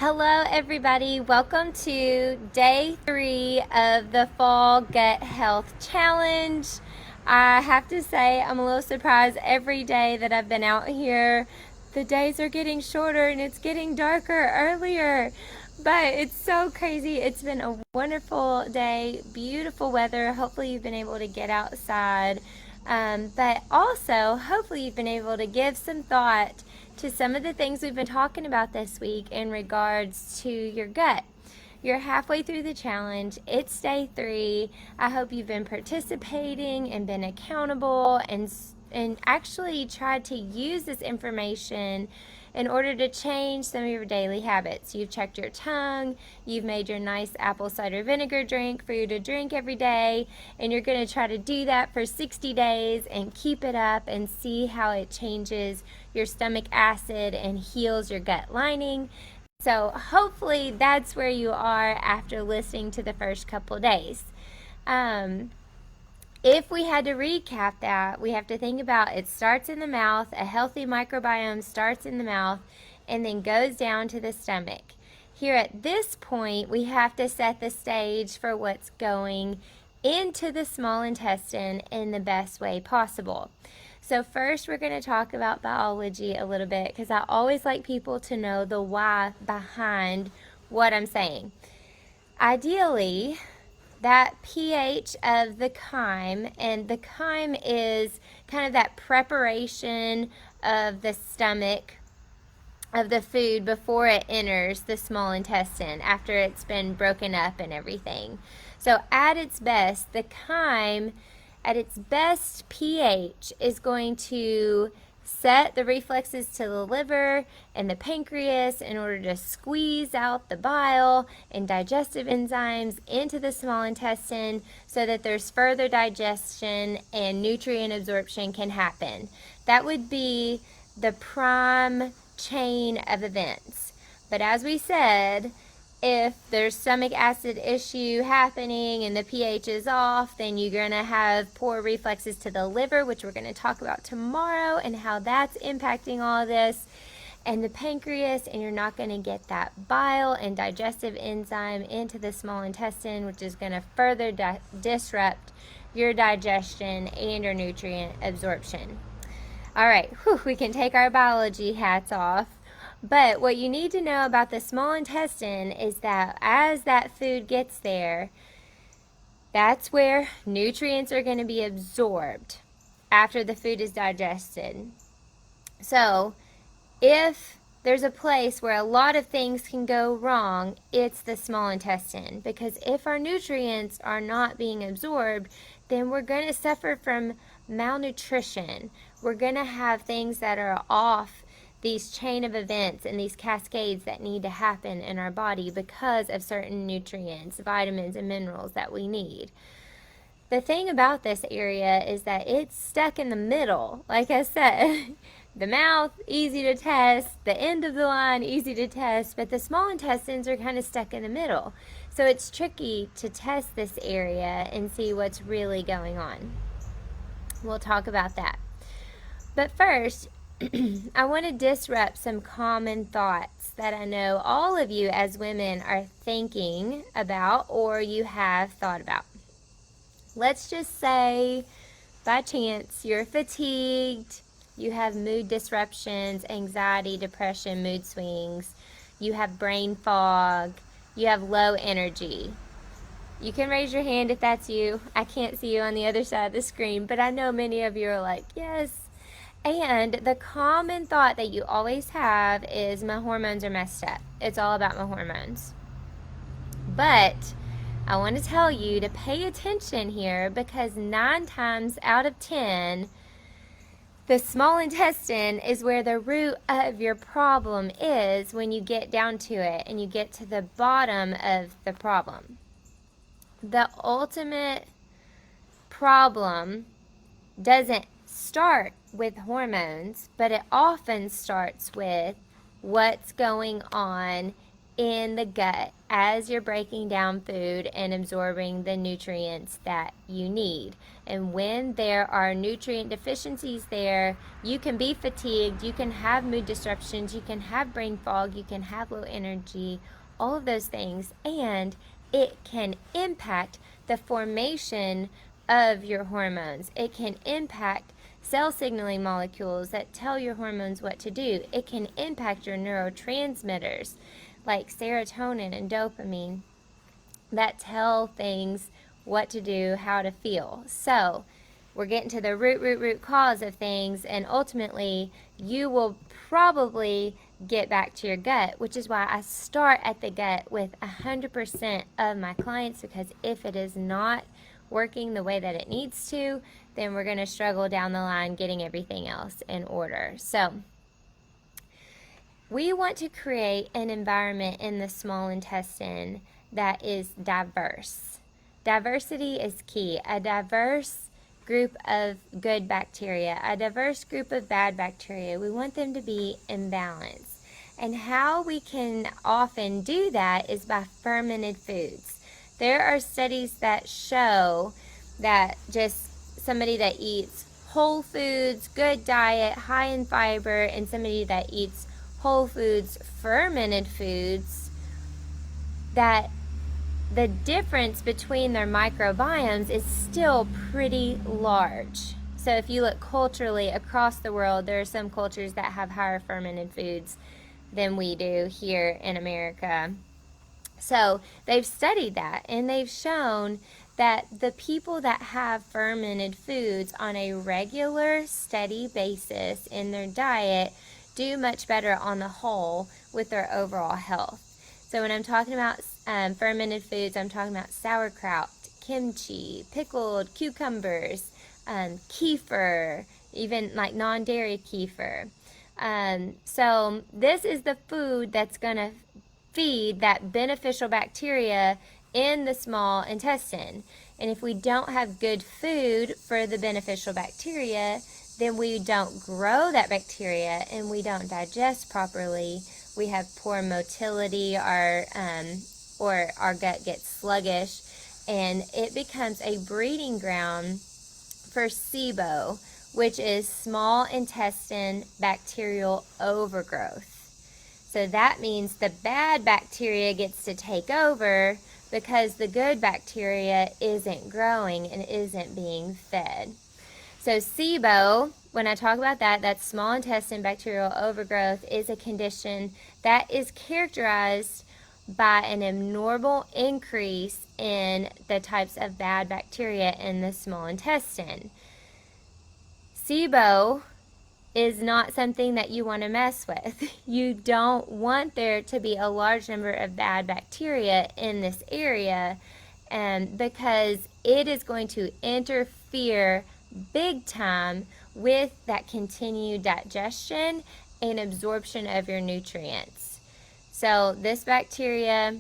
Hello, everybody. Welcome to day 3 of the Fall Gut Health Challenge. I have to say, I'm a little surprised every day that I've been out here. The days are getting shorter and it's getting darker earlier. But it's so crazy. It's been a wonderful day, beautiful weather. Hopefully, you've been able to get outside. But also, hopefully, you've been able to give some thought to some of the things we've been talking about this week in regards to your gut. You're halfway through the challenge. It's day 3. I hope you've been participating and been accountable and actually tried to use this information in order to change some of your daily habits. You've checked your tongue, you've made your nice apple cider vinegar drink for you to drink every day, and you're going to try to do that for 60 days and keep it up and see how it changes your stomach acid and heals your gut lining. So hopefully that's where you are after listening to the first couple days. If we had to recap that, we have to think about it starts in the mouth. A healthy microbiome starts in the mouth and then goes down to the stomach. Here at this point, we have to set the stage for what's going into the small intestine in the best way possible. So first, we're going to talk about biology a little bit because I always like people to know the why behind what I'm saying. Ideally, that pH of the chyme, and the chyme is kind of that preparation of the stomach of the food before it enters the small intestine after it's been broken up and everything. So at its best, the chyme at its best pH is going to set the reflexes to the liver and the pancreas in order to squeeze out the bile and digestive enzymes into the small intestine so that there's further digestion and nutrient absorption can happen. That would be the prime chain of events. But as we said, if there's stomach acid issue happening and the pH is off, then you're going to have poor reflexes to the liver, which we're going to talk about tomorrow and how that's impacting all of this, and the pancreas, and you're not going to get that bile and digestive enzyme into the small intestine, which is going to further disrupt your digestion and your nutrient absorption. All right, we can take our biology hats off. But what you need to know about the small intestine is that as that food gets there, that's where nutrients are going to be absorbed after the food is digested. So if there's a place where a lot of things can go wrong, it's the small intestine. Because if our nutrients are not being absorbed, then we're going to suffer from malnutrition. We're going to have things that are off these chain of events and these cascades that need to happen in our body because of certain nutrients, vitamins, and minerals that we need. The thing about this area is that it's stuck in the middle. Like I said, the mouth, easy to test, the end of the line, easy to test, but the small intestines are kind of stuck in the middle. So it's tricky to test this area and see what's really going on. We'll talk about that. But first, I want to disrupt some common thoughts that I know all of you as women are thinking about or you have thought about. Let's just say, by chance, you're fatigued, you have mood disruptions, anxiety, depression, mood swings, you have brain fog, you have low energy. You can raise your hand if that's you. I can't see you on the other side of the screen, but I know many of you are like, yes. And the common thought that you always have is my hormones are messed up. It's all about my hormones. But I want to tell you to pay attention here because 9 times out of 10, the small intestine is where the root of your problem is when you get down to it and you get to the bottom of the problem. The ultimate problem doesn't start with hormones, but it often starts with what's going on in the gut as you're breaking down food and absorbing the nutrients that you need. And when there are nutrient deficiencies there, you can be fatigued, you can have mood disruptions, you can have brain fog, you can have low energy, all of those things, and it can impact the formation of your hormones. It can impact cell signaling molecules that tell your hormones what to do. It can impact your neurotransmitters like serotonin and dopamine that tell things what to do, how to feel. So we're getting to the root cause of things, and ultimately you will probably get back to your gut, which is why I start at the gut with 100% of my clients, because if it is not working the way that it needs to, then we're going to struggle down the line getting everything else in order. So we want to create an environment in the small intestine that is diverse. Diversity is key. A diverse group of good bacteria, a diverse group of bad bacteria. We want them to be in balance. And how we can often do that is by fermented foods. There are studies that show that just somebody that eats whole foods, good diet, high in fiber, and somebody that eats whole foods, fermented foods, that the difference between their microbiomes is still pretty large. So if you look culturally across the world, there are some cultures that have higher fermented foods than we do here in America. So they've studied that, and they've shown that the people that have fermented foods on a regular, steady basis in their diet do much better on the whole with their overall health. So when I'm talking about fermented foods, I'm talking about sauerkraut, kimchi, pickled cucumbers, kefir, even like non-dairy kefir. So this is the food that's going to feed that beneficial bacteria in the small intestine. And if we don't have good food for the beneficial bacteria, then we don't grow that bacteria and we don't digest properly. We have poor motility, or our gut gets sluggish, and it becomes a breeding ground for SIBO, which is small intestine bacterial overgrowth. So that means the bad bacteria gets to take over because the good bacteria isn't growing and isn't being fed. So SIBO, when I talk about that, that's small intestine bacterial overgrowth, is a condition that is characterized by an abnormal increase in the types of bad bacteria in the small intestine. SIBO is not something that you want to mess with. You don't want there to be a large number of bad bacteria in this area, because it is going to interfere big time with that continued digestion and absorption of your nutrients. So this bacteria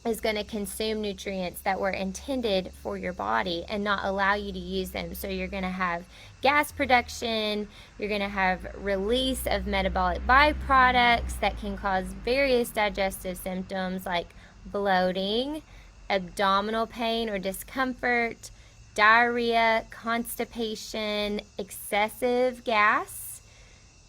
is going to consume nutrients that were intended for your body and not allow you to use them. So you're going to have gas production, you're going to have release of metabolic byproducts that can cause various digestive symptoms like bloating, abdominal pain or discomfort, diarrhea, constipation, excessive gas,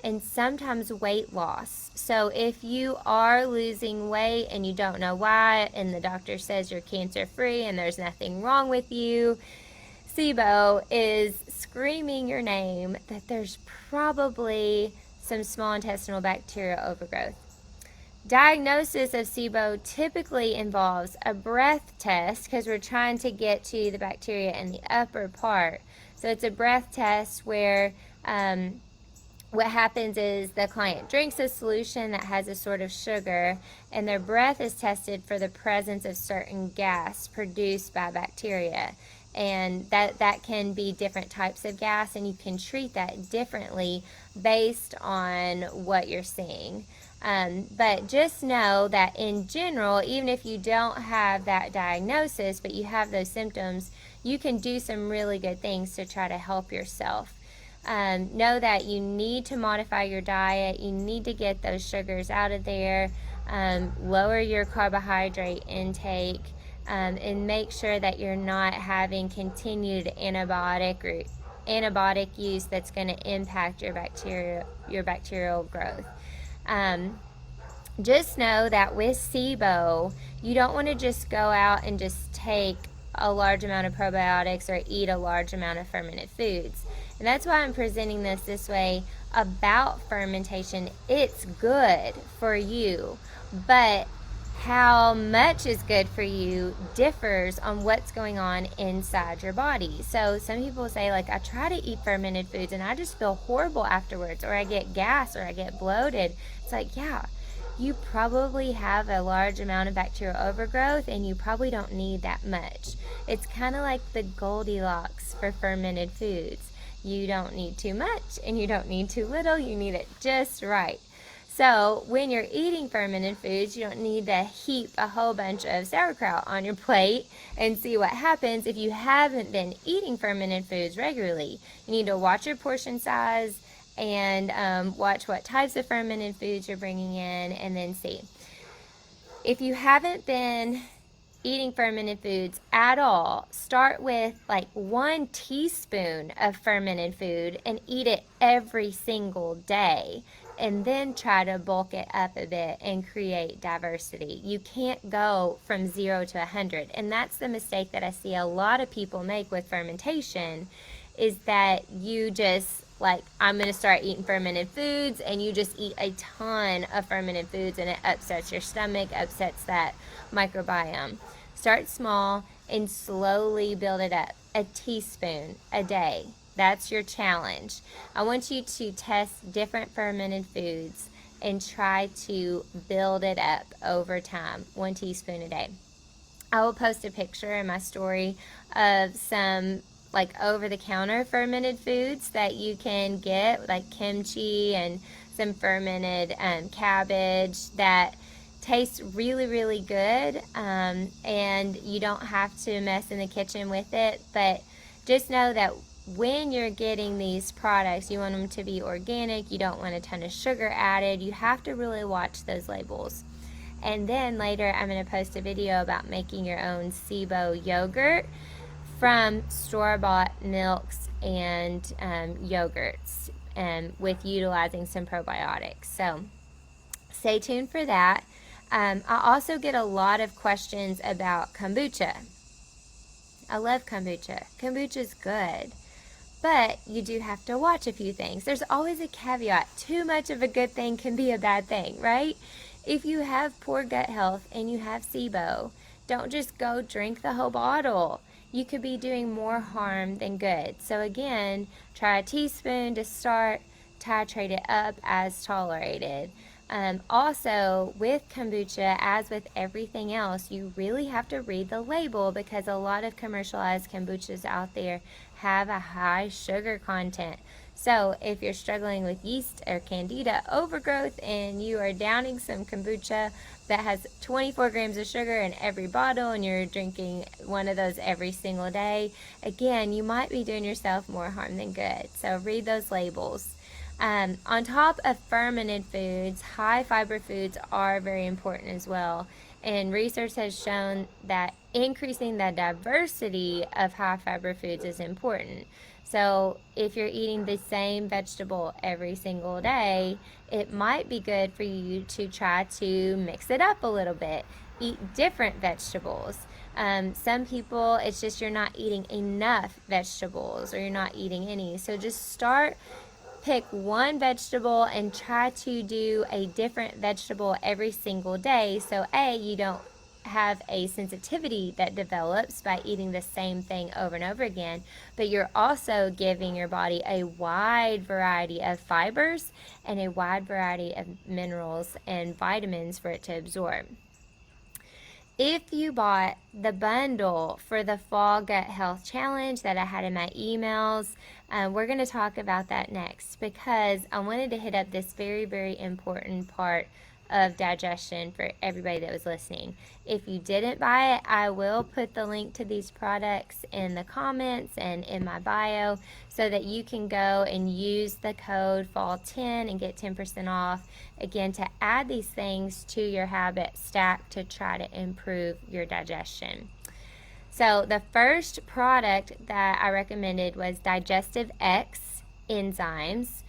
and sometimes weight loss. So if you are losing weight and you don't know why, and the doctor says you're cancer-free and there's nothing wrong with you, SIBO is screaming your name that there's probably some small intestinal bacterial overgrowth. Diagnosis of SIBO typically involves a breath test because we're trying to get to the bacteria in the upper part. So it's a breath test where what happens is the client drinks a solution that has a sort of sugar, and their breath is tested for the presence of certain gas produced by bacteria. And that can be different types of gas, and you can treat that differently based on what you're seeing. But just know that in general, even if you don't have that diagnosis, but you have those symptoms, you can do some really good things to try to help yourself. Know that you need to modify your diet. You need to get those sugars out of there. lower your carbohydrate intake, and make sure that you're not having continued antibiotic use that's going to impact your bacterial growth. Just know that with SIBO, you don't want to just go out and just take a large amount of probiotics or eat a large amount of fermented foods. And that's why I'm presenting this way about fermentation. It's good for you, but how much is good for you differs on what's going on inside your body. So some people say, like, I try to eat fermented foods and I just feel horrible afterwards, or I get gas, or I get bloated. It's like, yeah, you probably have a large amount of bacterial overgrowth and you probably don't need that much. It's kind of like the Goldilocks for fermented foods. You don't need too much and you don't need too little. You need it just right. So when you're eating fermented foods, you don't need to heap a whole bunch of sauerkraut on your plate and see what happens if you haven't been eating fermented foods regularly. You need to watch your portion size and watch what types of fermented foods you're bringing in, and then see. If you haven't been eating fermented foods at all, start with like 1 teaspoon of fermented food and eat it every single day, and then try to bulk it up a bit and create diversity. You can't go from 0 to 100, and that's the mistake that I see a lot of people make with fermentation, is that you just, like, I'm going to start eating fermented foods, and you just eat a ton of fermented foods, and it upsets your stomach, upsets that microbiome. Start small and slowly build it up. A teaspoon a day. That's your challenge. I want you to test different fermented foods and try to build it up over time. 1 teaspoon a day. I will post a picture in my story of some like over-the-counter fermented foods that you can get, like kimchi and some fermented cabbage that tastes really, really good, and you don't have to mess in the kitchen with it. But just know that when you're getting these products, you want them to be organic. You don't want a ton of sugar added. You have to really watch those labels. And then later I'm going to post a video about making your own SIBO yogurt from store-bought milks and yogurts, with utilizing some probiotics. So stay tuned for that. I also get a lot of questions about kombucha. I love kombucha. Kombucha's good, but you do have to watch a few things. There's always a caveat. Too much of a good thing can be a bad thing, right? If you have poor gut health and you have SIBO, don't just go drink the whole bottle. You could be doing more harm than good. So again, try a teaspoon to start, titrate it up as tolerated. Also, with kombucha, as with everything else, you really have to read the label, because a lot of commercialized kombuchas out there have a high sugar content. So if you're struggling with yeast or candida overgrowth and you are downing some kombucha that has 24 grams of sugar in every bottle and you're drinking one of those every single day, again, you might be doing yourself more harm than good. So read those labels. On top of fermented foods, high fiber foods are very important as well. And research has shown that increasing the diversity of high fiber foods is important. So if you're eating the same vegetable every single day, it might be good for you to try to mix it up a little bit. Eat different vegetables. Some people, it's just you're not eating enough vegetables, or you're not eating any. So just pick one vegetable and try to do a different vegetable every single day. So you don't have a sensitivity that develops by eating the same thing over and over again, but you're also giving your body a wide variety of fibers and a wide variety of minerals and vitamins for it to absorb. If you bought the bundle for the Fall Gut Health Challenge that I had in my emails, we're going to talk about that next, because I wanted to hit up this very, very important part of digestion for everybody that was listening. If you didn't buy it, I will put the link to these products in the comments and in my bio so that you can go and use the code FALL10 and get 10% off, again, to add these things to your habit stack to try to improve your digestion. So the first product that I recommended was Digestive X enzymes.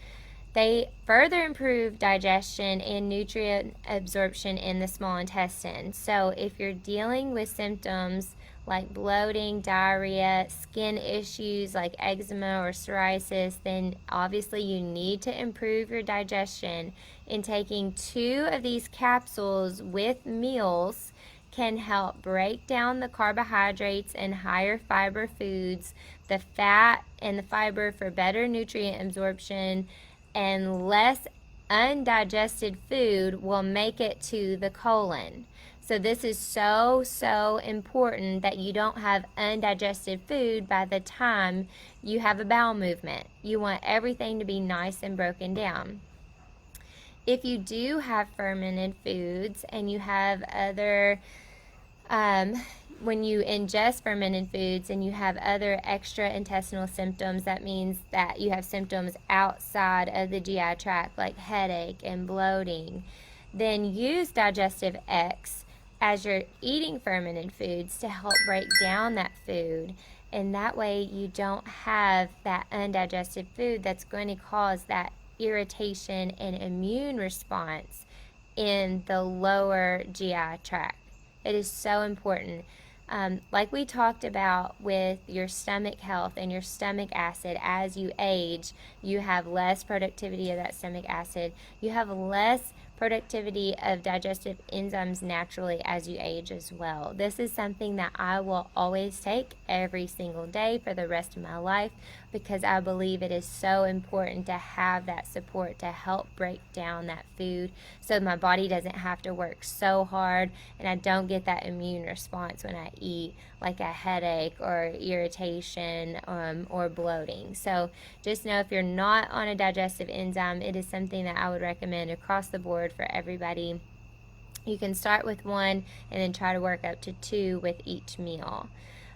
They further improve digestion and nutrient absorption in the small intestine. So if you're dealing with symptoms like bloating, diarrhea, skin issues like eczema or psoriasis, then obviously you need to improve your digestion. And taking 2 of these capsules with meals can help break down the carbohydrates and higher fiber foods, the fat and the fiber for better nutrient absorption, and less undigested food will make it to the colon. So this is so important that you don't have undigested food by the time you have a bowel movement. You want everything to be nice and broken down. If you do have fermented foods and you have other when you ingest fermented foods and you have other extra intestinal symptoms, that means that you have symptoms outside of the GI tract like headache and bloating, then use Digestive X as you're eating fermented foods to help break down that food. And that way you don't have that undigested food that's going to cause that irritation and immune response in the lower GI tract. It is so important. Like we talked about with your stomach health and your stomach acid, as you age, you have less productivity of that stomach acid. You have less productivity of digestive enzymes naturally as you age as well. This is something that I will always take every single day for the rest of my life because I believe it is so important to have that support to help break down that food so my body doesn't have to work so hard and I don't get that immune response when I eat, like a headache or irritation or bloating. So just know if you're not on a digestive enzyme, it is something that I would recommend across the board for everybody. You can start with 1 and then try to work up to 2 with each meal.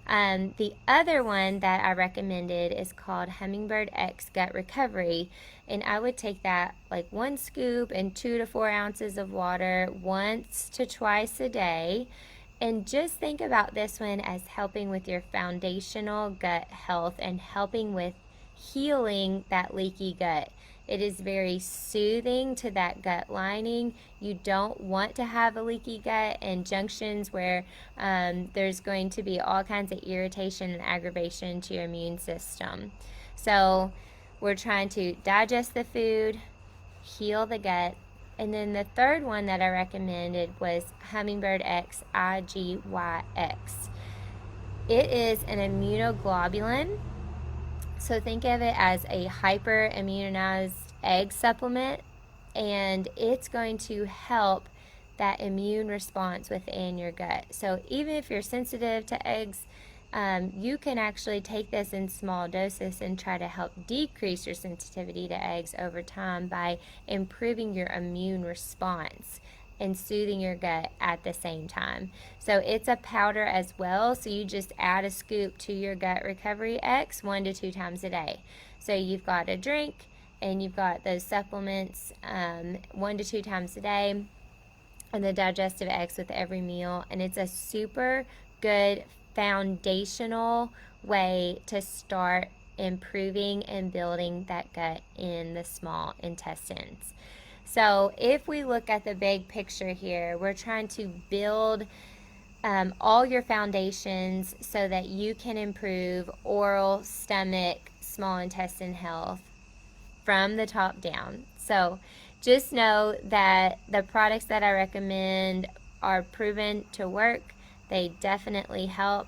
The other one that I recommended is called Hummingbird X Gut Recovery, and I would take that like 1 scoop and 2 to 4 ounces of water once to twice a day. And just think about this one as helping with your foundational gut health and helping with healing that leaky gut. It is very soothing to that gut lining. You don't want to have a leaky gut and junctions where there's going to be all kinds of irritation and aggravation to your immune system. So we're trying to digest the food, heal the gut. And then the third one that I recommended was Hummingbird X IGYX. It is an immunoglobulin. So think of it as a hyper-immunized egg supplement, and it's going to help that immune response within your gut. So even if you're sensitive to eggs, you can actually take this in small doses and try to help decrease your sensitivity to eggs over time by improving your immune response and soothing your gut at the same time. So it's a powder as well, so you just add a scoop to your Gut Recovery X 1 to 2 times a day. So you've got a drink and you've got those supplements 1 to 2 times a day and the Digestive X with every meal, and it's a super good foundational way to start improving and building that gut in the small intestines. So if we look at the big picture here, we're trying to build all your foundations so that you can improve oral, stomach, small intestine health from the top down. So just know that the products that I recommend are proven to work. They definitely help.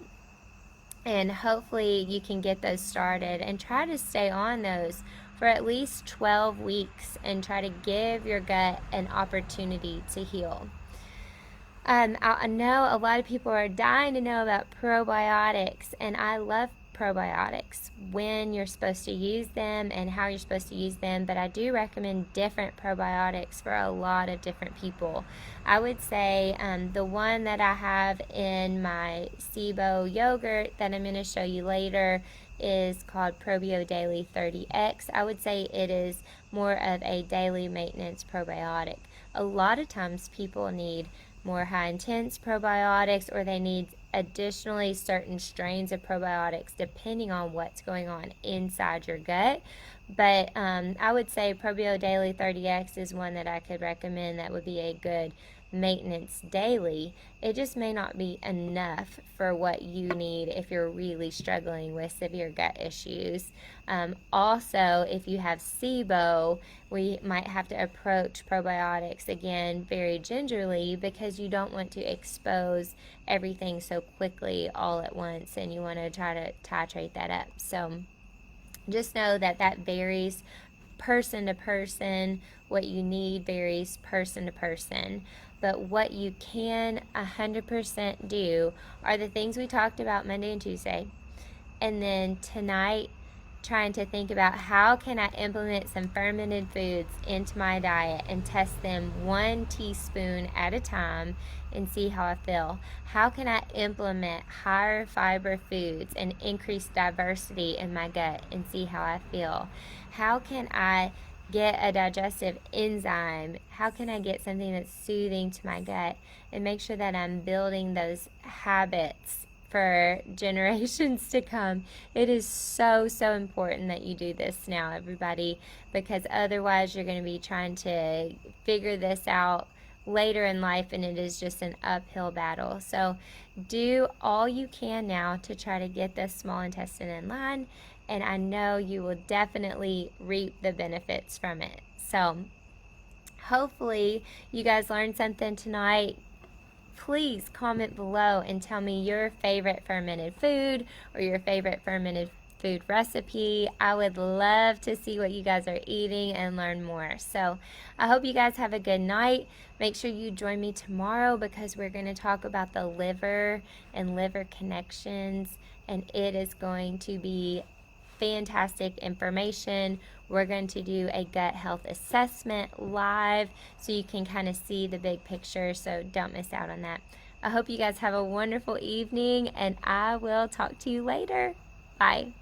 And hopefully you can get those started and try to stay on those for at least 12 weeks and try to give your gut an opportunity to heal. I know a lot of people are dying to know about probiotics, and I love probiotics, when you're supposed to use them and how you're supposed to use them, but I do recommend different probiotics for a lot of different people. I would say the one that I have in my SIBO yogurt that I'm going to show you later is called Probio Daily 30X. I would say it is more of a daily maintenance probiotic. A lot of times people need more high intense probiotics, or they need additionally certain strains of probiotics depending on what's going on inside your gut. But I would say Probio Daily 30X is one that I could recommend that would be a good maintenance daily. It just may not be enough for what you need if you're really struggling with severe gut issues. Also, if you have SIBO, we might have to approach probiotics again very gingerly, because you don't want to expose everything so quickly all at once, and you want to try to titrate that up. So just know that that varies person to person. What you need varies person to person. But what you can 100% do are the things we talked about Monday and Tuesday. And then tonight, trying to think about how can I implement some fermented foods into my diet and test them 1 teaspoon at a time and see how I feel. How can I implement higher fiber foods and increase diversity in my gut and see how I feel? How can I get a digestive enzyme? How can I get something that's soothing to my gut and make sure that I'm building those habits for generations to come? It is so important that you do this now, everybody, because otherwise you're going to be trying to figure this out later in life, and it is just an uphill battle. So do all you can now to try to get this small intestine in line, and I know you will definitely reap the benefits from it. So hopefully you guys learned something tonight. Please comment below and tell me your favorite fermented food or your favorite fermented food recipe. I would love to see what you guys are eating and learn more. So I hope you guys have a good night. Make sure you join me tomorrow, because we're going to talk about the liver and liver connections, and it is going to be fantastic information. We're going to do a gut health assessment live so you can kind of see the big picture, so don't miss out on that. I hope you guys have a wonderful evening, and I will talk to you later. Bye.